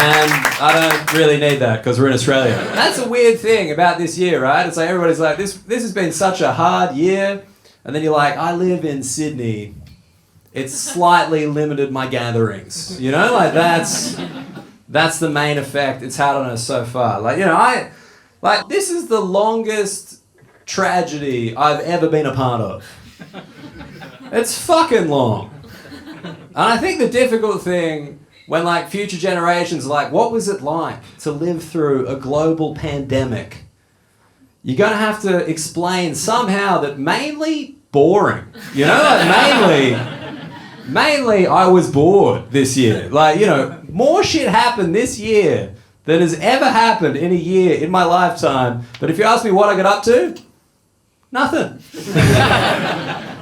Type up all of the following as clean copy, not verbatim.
And I don't really need that because we're in Australia. That's a weird thing about this year, right? It's like everybody's like, this has been such a hard year. And then you're like, I live in Sydney. It's slightly limited my gatherings. You know, like that's the main effect it's had on us so far. Like, you know, this is the longest tragedy I've ever been a part of. It's fucking long. And I think the difficult thing when like future generations are like, what was it like to live through a global pandemic? You're going to have to explain somehow that mainly boring. You know, like mainly I was bored this year. Like, you know, more shit happened this year than has ever happened in a year in my lifetime. But if you ask me what I got up to, nothing.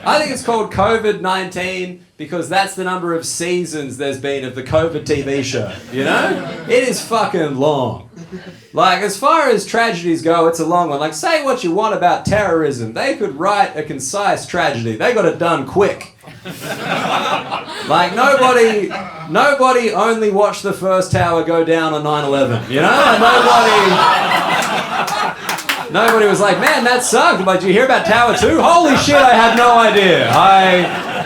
I think it's called COVID-19 because that's the number of seasons there's been of the COVID TV show, you know? It is fucking long. Like, as far as tragedies go, it's a long one. Like, say what you want about terrorism. They could write a concise tragedy. They got it done quick. Like, nobody only watched the first tower go down on 9/11, you know? Like, nobody was like, man, that sucked. Like, did you hear about Tower 2? Holy shit, I had no idea.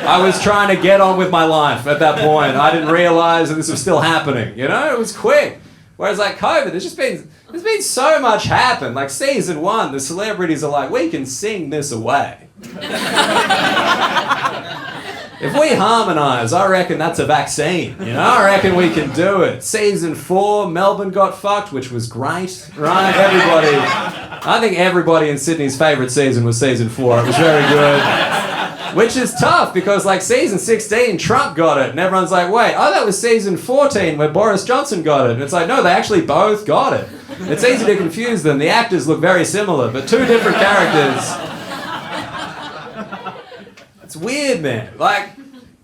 I was trying to get on with my life at that point. I didn't realize that this was still happening, you know? It was quick. Whereas like COVID, there's been so much happen. Like season 1, the celebrities are like, we can sing this away. If we harmonise, I reckon that's a vaccine. You know, I reckon we can do it. Season 4, Melbourne got fucked, which was great, right? I think everybody in Sydney's favourite season was season 4. It was very good. Which is tough because like season 16, Trump got it. And everyone's like, wait, oh, that was season 14 where Boris Johnson got it. And it's like, no, they actually both got it. It's easy to confuse them. The actors look very similar, but two different characters. It's weird, man. Like,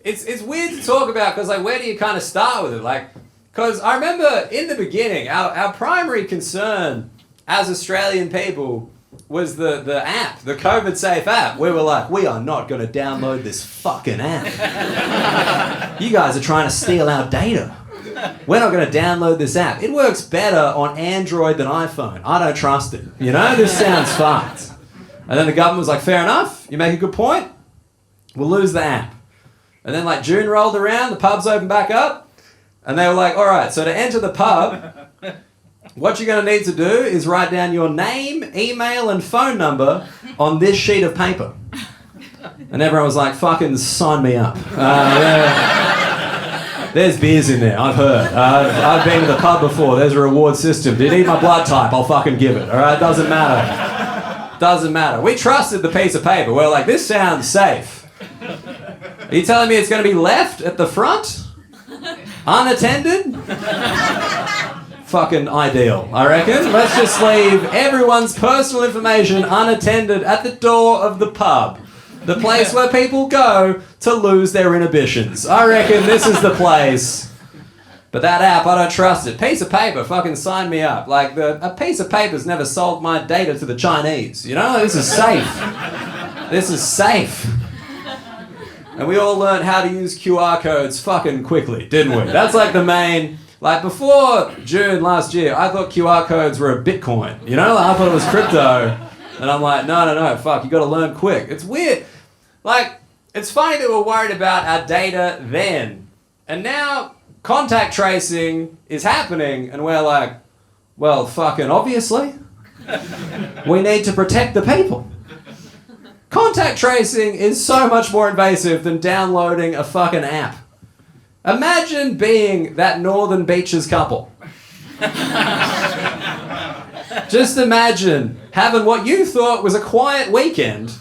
it's weird to talk about because like, where do you kind of start with it? Like, because I remember in the beginning, our primary concern as Australian people was the app, the COVID safe app. We were like, we are not going to download this fucking app. You guys are trying to steal our data. We're not going to download this app. It works better on Android than iPhone. I don't trust it. You know, this sounds fucked. And then the government was like, fair enough, you make a good point. We'll lose the app. And then like June rolled around, the pubs opened back up, and they were like, all right, so to enter the pub, what you're going to need to do is write down your name, email, and phone number on this sheet of paper. And everyone was like, fucking sign me up. There's beers in there, I've heard. I've been to the pub before, there's a reward system. Do you need my blood type? I'll fucking give it, all right? Doesn't matter. Doesn't matter. We trusted the piece of paper. We're like, this sounds safe. Are you telling me it's going to be left at the front? Unattended? Fucking ideal, I reckon. Let's just leave everyone's personal information unattended at the door of the pub. The place where people go to lose their inhibitions. I reckon this is the place. But that app, I don't trust it. Piece of paper, fucking sign me up. Like, a piece of paper's never sold my data to the Chinese. You know, this is safe. This is safe. And we all learned how to use QR codes fucking quickly, didn't we? That's like the main... Like, before June last year, I thought QR codes were a Bitcoin. You know, like, I thought it was crypto. And I'm like, no, fuck, you gotta learn quick. It's weird. Like, it's funny that we're worried about our data then. And now, contact tracing is happening, and we're like, well, fucking obviously. We need to protect the people. Contact tracing is so much more invasive than downloading a fucking app. Imagine being that Northern Beaches couple. Just imagine having what you thought was a quiet weekend,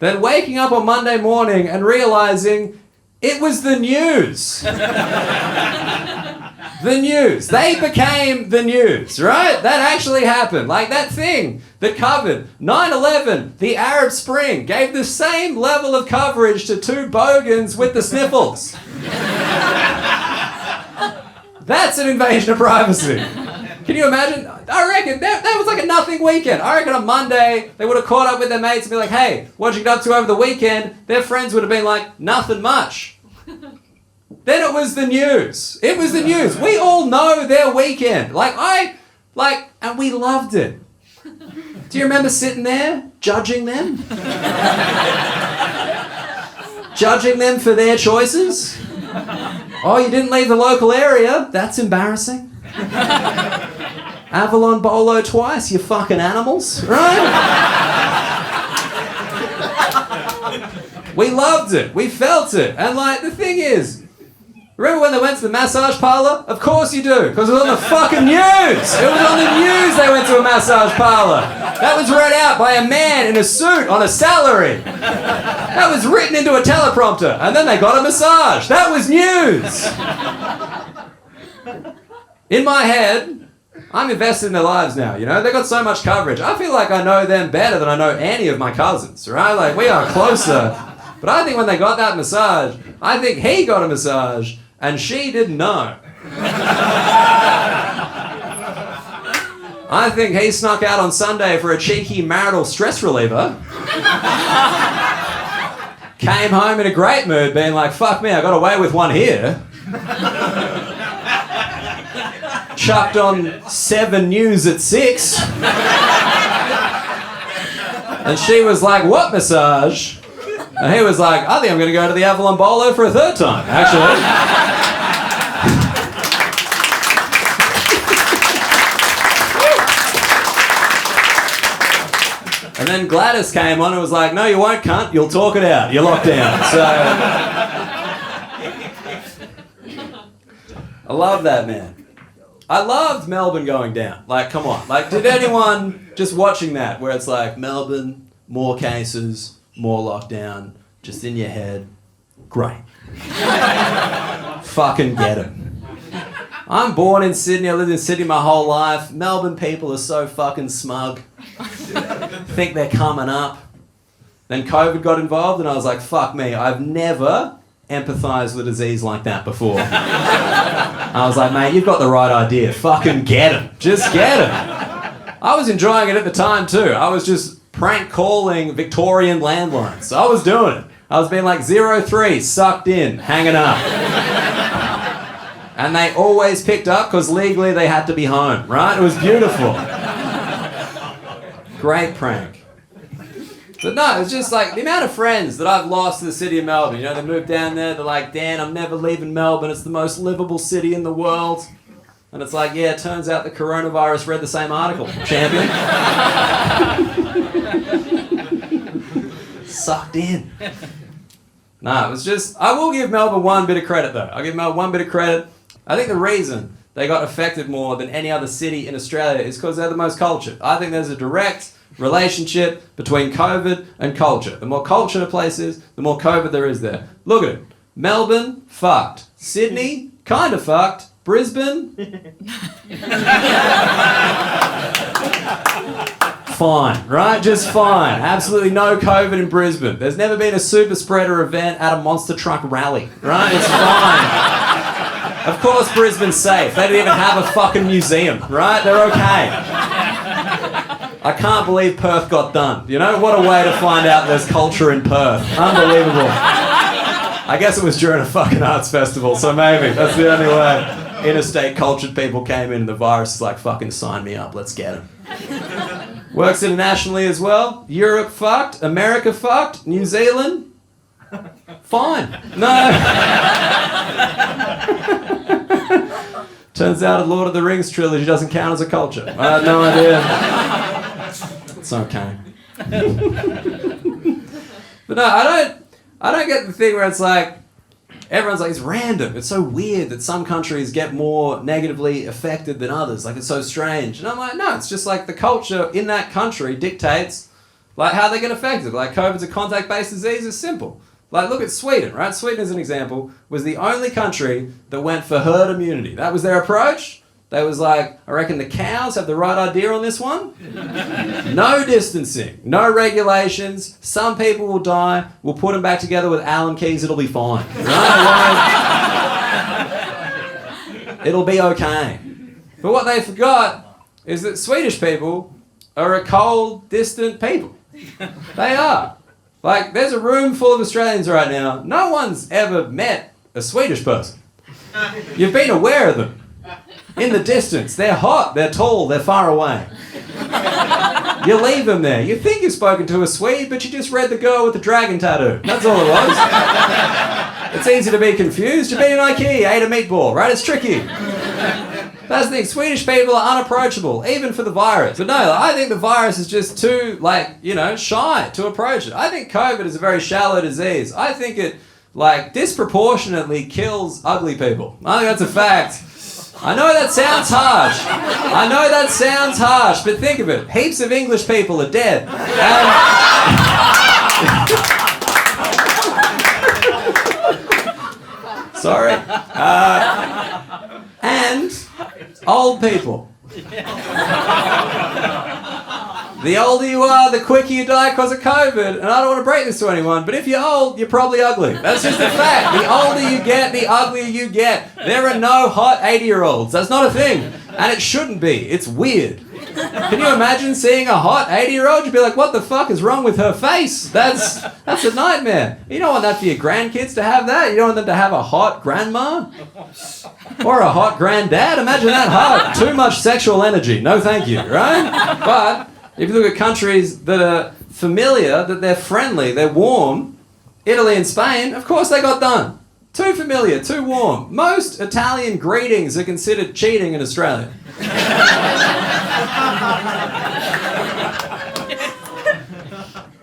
then waking up on Monday morning and realizing it was the news. The news. They became the news, right? That actually happened. Like that thing that covered 9/11, the Arab Spring, gave the same level of coverage to two bogans with the sniffles. That's an invasion of privacy. Can you imagine? I reckon that was like a nothing weekend. I reckon on Monday, they would have caught up with their mates and be like, hey, what'd you get up to over the weekend? Their friends would have been like, nothing much. Then it was the news. It was the news. We all know their weekend. And we loved it. Do you remember sitting there, judging them? Judging them for their choices? Oh, you didn't leave the local area? That's embarrassing. Avalon Bolo twice, you fucking animals, right? We loved it. We felt it. And the thing is, remember when they went to the massage parlour? Of course you do, because it was on the fucking news. It was on the news they went to a massage parlour. That was read out by a man in a suit on a salary. That was written into a teleprompter, and then they got a massage. That was news. In my head, I'm invested in their lives now, you know? They got so much coverage. I feel like I know them better than I know any of my cousins, right? We are closer. But I think when they got that massage, I think he got a massage and she didn't know. I think he snuck out on Sunday for a cheeky marital stress reliever. Came home in a great mood being like, fuck me, I got away with one here. Chucked on 7 News at 6. And she was like, what massage? And he was like, I think I'm going to go to the Avalon Bolo for a 3rd time, actually. And then Gladys came on and was like, no, you won't, cunt. You'll talk it out. You're locked down. So I love that, man. I loved Melbourne going down. Come on. Did anyone just watching that where it's like, Melbourne, more cases, more lockdown, just in your head. Great. Fucking get it. I'm born in Sydney. I lived in Sydney my whole life. Melbourne people are so fucking smug. Think they're coming up. Then COVID got involved and I was like, fuck me. I've never empathised with a disease like that before. I was like, mate, you've got the right idea. Fucking get it. Just get it. I was enjoying it at the time too. I was just prank calling Victorian landlines. I was doing it. I was being like 03, sucked in, hanging up. And they always picked up because legally they had to be home, right? It was beautiful. Great prank. But no, it was just the amount of friends that I've lost to the city of Melbourne. You know, they moved down there, they're like, Dan, I'm never leaving Melbourne. It's the most livable city in the world. And it's like, yeah, it turns out the coronavirus read the same article. Champion. Sucked in. No, it was just... I will give Melbourne one bit of credit, though. I'll give Melbourne one bit of credit. I think the reason they got affected more than any other city in Australia is because they're the most cultured. I think there's a direct relationship between COVID and culture. The more cultured a place is, the more COVID there is there. Look at it. Melbourne, fucked. Sydney, kind of fucked. Brisbane, fine, right? Just fine. Absolutely no COVID in Brisbane. There's never been a super spreader event at a monster truck rally, right? It's fine. Of course Brisbane's safe. They don't even have a fucking museum, right? They're okay. I can't believe Perth got done. You know, what a way to find out there's culture in Perth. Unbelievable. I guess it was during a fucking arts festival, so maybe that's the only way. Interstate cultured people came in and the virus is like, fucking sign me up, let's get him. Works internationally as well. Europe fucked, America fucked, New Zealand, fine. No. Turns out a Lord of the Rings trilogy doesn't count as a culture. I had no idea. It's okay. But no, I don't get the thing where it's like, everyone's like, it's random. It's so weird that some countries get more negatively affected than others. It's so strange. And I'm like, no, it's just the culture in that country dictates how they get affected. COVID's a contact-based disease. It's simple. Look at Sweden, right? Sweden, as an example, was the only country that went for herd immunity. That was their approach. They was like, I reckon the cows have the right idea on this one. No distancing, no regulations. Some people will die. We'll put them back together with Allen keys. It'll be fine. Right? It'll be okay. But what they forgot is that Swedish people are a cold, distant people. They are. There's a room full of Australians right now. No one's ever met a Swedish person. You've been aware of them. In the distance, they're hot, they're tall, they're far away. You leave them there. You think you've spoken to a Swede, but you just read the girl with the dragon tattoo. That's all it was. It's easy to be confused. You've been in IKEA, ate a meatball, right? It's tricky. That's the thing. Swedish people are unapproachable, even for the virus. But no, I think the virus is just too, shy to approach it. I think COVID is a very shallow disease. I think it, disproportionately kills ugly people. I think that's a fact. I know that sounds harsh. But think of it. Heaps of English people are dead. Sorry. And old people. The older you are, the quicker you die because of COVID. And I don't want to break this to anyone, but if you're old, you're probably ugly. That's just a fact. The older you get, the uglier you get. There are no hot 80-year-olds. That's not a thing. And it shouldn't be. It's weird. Can you imagine seeing a hot 80-year-old? You'd be like, what the fuck is wrong with her face? That's a nightmare. You don't want that for your grandkids to have that. You don't want them to have a hot grandma or a hot granddad. Imagine that hot. Too much sexual energy. No thank you, right? But if you look at countries that are familiar, that they're friendly, they're warm, Italy and Spain, of course they got done. Too familiar, too warm. Most Italian greetings are considered cheating in Australia.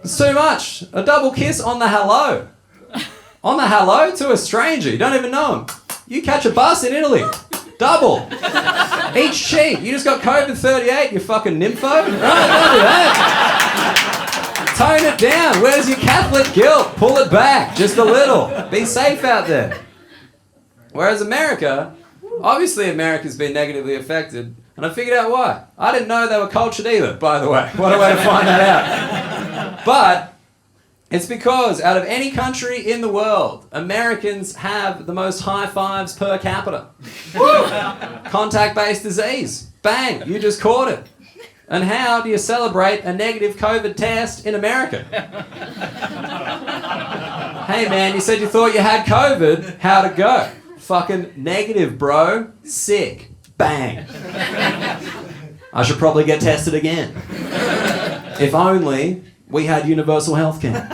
It's too much. A double kiss on the hello. On the hello to a stranger. You don't even know him. You catch a bus in Italy. Double. Each cheek. You just got COVID 38, you fucking nympho. Right, don't do that. Tone it down. Where's your Catholic guilt? Pull it back just a little. Be safe out there. Whereas America, obviously America's been negatively affected, and I figured out why. I didn't know they were cultured either, by the way. What a way to find that out. But it's because out of any country in the world, Americans have the most high fives per capita. Contact-based disease. Bang, you just caught it. And how do you celebrate a negative COVID test in America? Hey man, you said you thought you had COVID. How'd it go? Fucking negative, bro. Sick. Bang. I should probably get tested again. If only we had universal healthcare.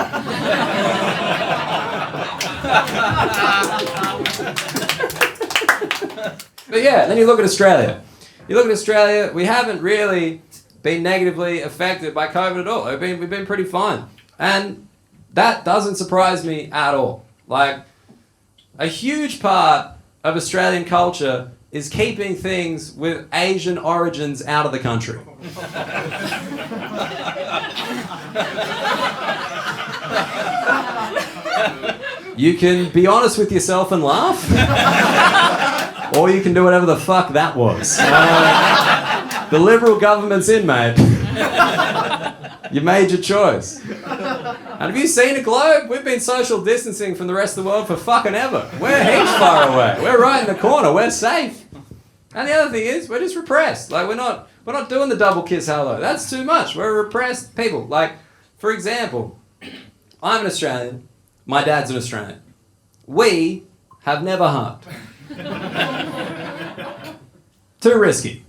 But yeah, then you look at Australia. We haven't really been negatively affected by COVID at all. We've been pretty fine. And that doesn't surprise me at all. A huge part of Australian culture is keeping things with Asian origins out of the country. You can be honest with yourself and laugh, or you can do whatever the fuck that was. The Liberal government's in, mate. You made your choice. And have you seen a globe? We've been social distancing from the rest of the world for fucking ever. We're heaps far away. We're right in the corner. We're safe. And the other thing is, we're just repressed. We're not doing the double kiss hello. That's too much. We're repressed people. For example, I'm an Australian. My dad's an Australian. We have never hugged. Too risky.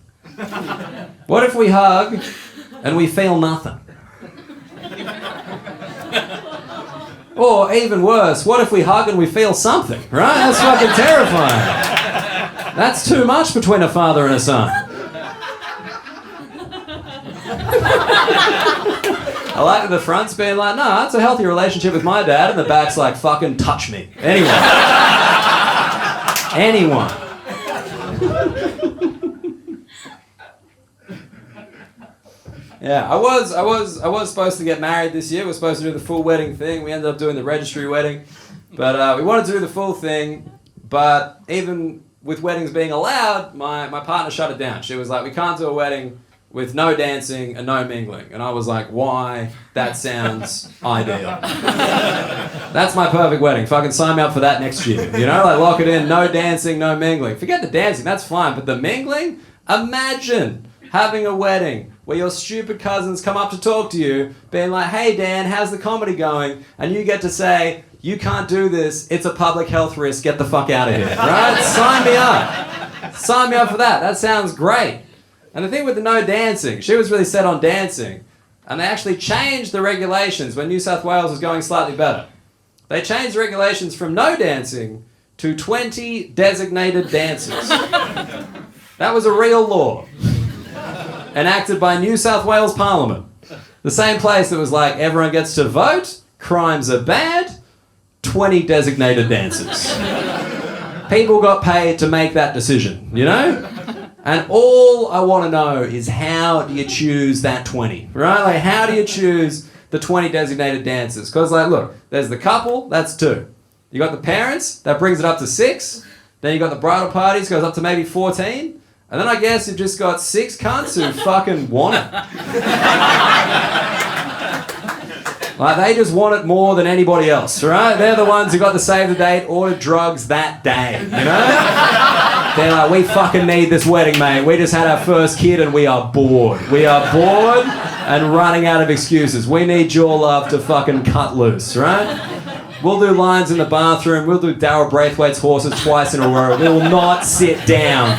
What if we hug and we feel nothing? Or even worse, what if we hug and we feel something, right? That's fucking terrifying. That's too much between a father and a son. I like that the front's being like, no, it's a healthy relationship with my dad, and the back's like, fucking touch me. Anyone. Yeah, I was supposed to get married this year. We were supposed to do the full wedding thing. We ended up doing the registry wedding. But we wanted to do the full thing, but even with weddings being allowed, my partner shut it down. She was like, we can't do a wedding with no dancing and no mingling. And I was like, why? That sounds ideal. That's my perfect wedding. Fucking sign me up for that next year. Lock it in, no dancing, no mingling. Forget the dancing, that's fine. But the mingling? Imagine having a wedding where your stupid cousins come up to talk to you, being like, hey Dan, how's the comedy going? And you get to say, you can't do this, it's a public health risk, get the fuck out of here, right? Sign me up. Sign me up for that. That sounds great. And the thing with the no dancing, she was really set on dancing. And they actually changed the regulations when New South Wales was going slightly better. They changed the regulations from no dancing to 20 designated dancers. That was a real law. Enacted by New South Wales Parliament. The same place that was like, everyone gets to vote, crimes are bad, 20 designated dancers. People got paid to make that decision, you know? And all I want to know is, how do you choose that 20, right? Like, how do you choose the 20 designated dancers? Because, like, look, there's the couple, that's 2. You got the parents, that brings it up to 6. Then you got the bridal parties, goes up to maybe 14. And then I guess you've just got 6 cunts who fucking want it. Like, they just want it more than anybody else, right? They're the ones who got to save the date, order drugs that day, you know? They're like, we fucking need this wedding, mate. We just had our first kid and we are bored. We are bored and running out of excuses. We need your love to fucking cut loose, right? We'll do lines in the bathroom. We'll do Daryl Braithwaite's horses twice in a row. We will not sit down.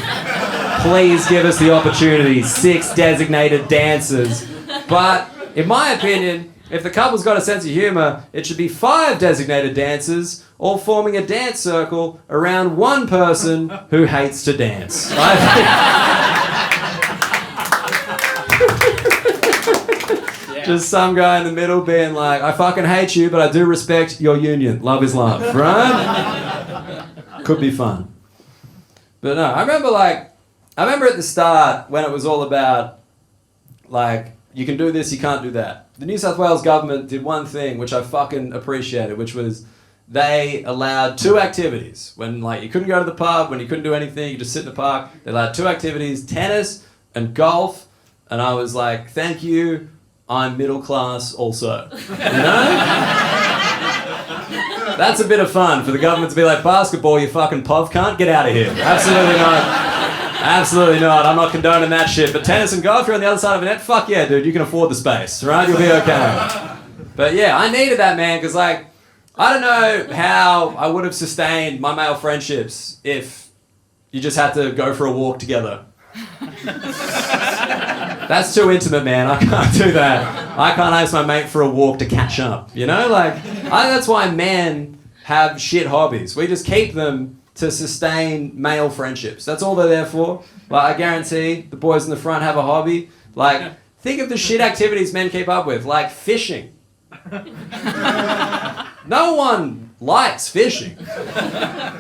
Please give us the opportunity. 6 designated dancers. But, in my opinion, if the couple's got a sense of humour, it should be 5 designated dancers, all forming a dance circle around one person who hates to dance. Just some guy in the middle being like, I fucking hate you, but I do respect your union. Love is love, right? Could be fun. But no, I remember at the start when it was all about, like, you can do this, you can't do that. The New South Wales government did one thing which I fucking appreciated, which was they allowed 2 activities. When, like, you couldn't go to the pub, when you couldn't do anything, you just sit in the park. They allowed 2 activities, tennis and golf. And I was like, thank you, I'm middle class also. You know? That's a bit of fun for the government to be like, basketball, you fucking pov cunt, get out of here. Absolutely not. Absolutely not. I'm not condoning that shit. But tennis and golf, you're on the other side of a net, fuck yeah, dude, you can afford the space, right? You'll be okay. But yeah, I needed that, man, because, like, I don't know how I would have sustained my male friendships if you just had to go for a walk together. That's too intimate, man. I can't do that. I can't ask my mate for a walk to catch up, you know? Like, I think that's why men have shit hobbies. We just keep them to sustain male friendships. That's all they're there for. Like, I guarantee the boys in the front have a hobby. Like, think of the shit activities men keep up with, like fishing. No one likes fishing.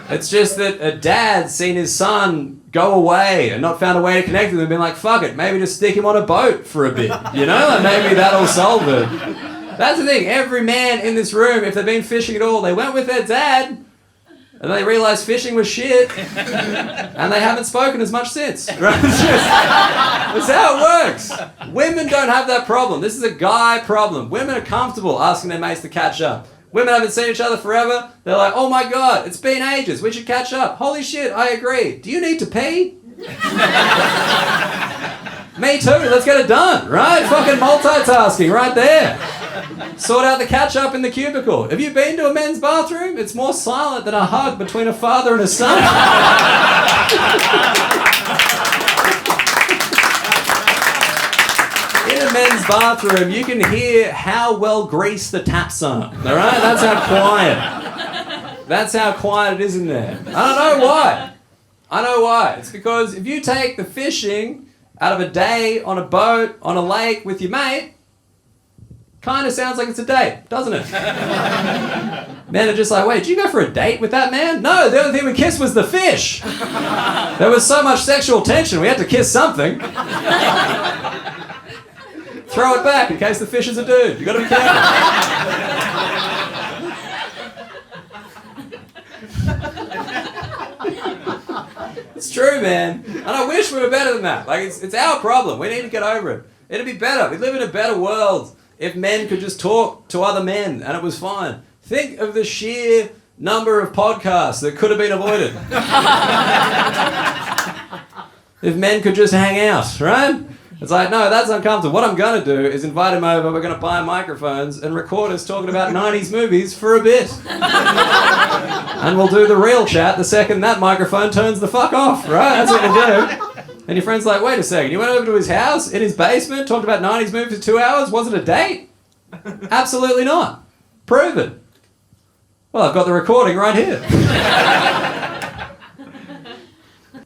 It's just that a dad's seen his son go away and not found a way to connect with him and been like, fuck it, maybe just stick him on a boat for a bit, you know? Like, maybe that'll solve it. That's the thing, every man in this room, if they've been fishing at all, they went with their dad and they realised fishing was shit and they haven't spoken as much since. Right? That's how it works. Women don't have that problem. This is a guy problem. Women are comfortable asking their mates to catch up. Women haven't seen each other forever. They're like, oh my God, it's been ages. We should catch up. Holy shit, I agree. Do you need to pee? Me too. Let's get it done, right? Fucking multitasking right there. Sort out the catch up in the cubicle. Have you been to a men's bathroom? It's more silent than a hug between a father and a son. In a men's bathroom, you can hear how well greased the taps are. All right? That's how quiet. That's how quiet it is in there. I don't know why. I know why. It's because if you take the fishing out of a day on a boat, on a lake with your mate, kind of sounds like it's a date, doesn't it? Men are just like, wait, did you go for a date with that man? No, the only thing we kissed was the fish. There was so much sexual tension, we had to kiss something. Throw it back in case the fish is a dude. You gotta be careful. It's true, man. And I wish we were better than that. Like, it's our problem. We need to get over it. It'd be better. We'd live in a better world if men could just talk to other men and it was fine. Think of the sheer number of podcasts that could have been avoided. If men could just hang out, right? It's like, no, that's uncomfortable. What I'm going to do is invite him over, we're going to buy microphones and record us talking about 90s movies for a bit. And we'll do the real chat the second that microphone turns the fuck off, right? That's what we'll do. And your friend's like, wait a second, you went over to his house, in his basement, talked about 90s movies for 2 hours? Was it a date? Absolutely not. Prove it. Well, I've got the recording right here.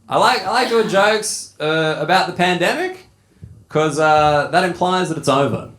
I like doing jokes about the pandemic because that implies that it's over.